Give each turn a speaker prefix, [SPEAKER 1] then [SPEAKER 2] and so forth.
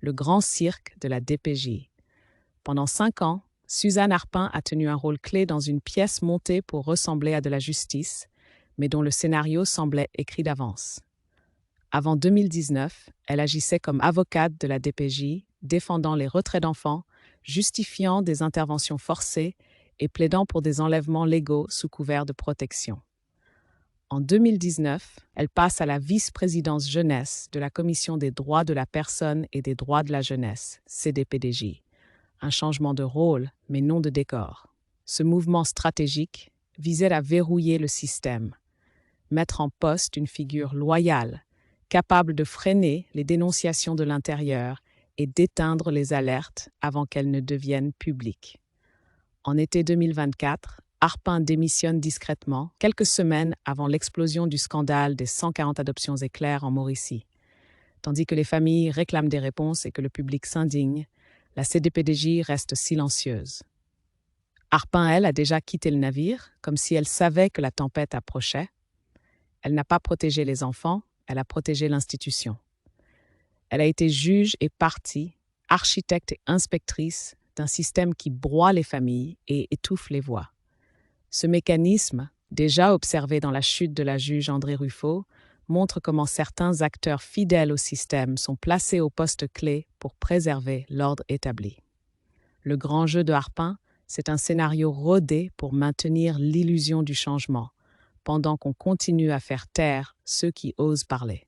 [SPEAKER 1] le grand cirque de la DPJ. Pendant 5 ans, Suzanne Arpin a tenu un rôle clé dans une pièce montée pour ressembler à de la justice, mais dont le scénario semblait écrit d'avance. Avant 2019, elle agissait comme avocate de la DPJ, défendant les retraits d'enfants, justifiant des interventions forcées et plaidant pour des enlèvements légaux sous couvert de protection. En 2019, elle passe à la vice-présidence jeunesse de la Commission des droits de la personne et des droits de la jeunesse, CDPDJ. Un changement de rôle, mais non de décor. Ce mouvement stratégique visait à verrouiller le système, mettre en poste une figure loyale, capable de freiner les dénonciations de l'intérieur et d'éteindre les alertes avant qu'elles ne deviennent publiques. En été 2024, Arpin démissionne discrètement, quelques semaines avant l'explosion du scandale des 140 adoptions éclairs en Mauricie. Tandis que les familles réclament des réponses et que le public s'indigne, la CDPDJ reste silencieuse. Arpin, elle, a déjà quitté le navire, comme si elle savait que la tempête approchait. Elle n'a pas protégé les enfants, elle a protégé l'institution. Elle a été juge et partie, architecte et inspectrice d'un système qui broie les familles et étouffe les voix. Ce mécanisme, déjà observé dans la chute de la juge André Ruffo, montre comment certains acteurs fidèles au système sont placés au poste clé pour préserver l'ordre établi. Le grand jeu de Arpin, c'est un scénario rodé pour maintenir l'illusion du changement, pendant qu'on continue à faire taire ceux qui osent parler.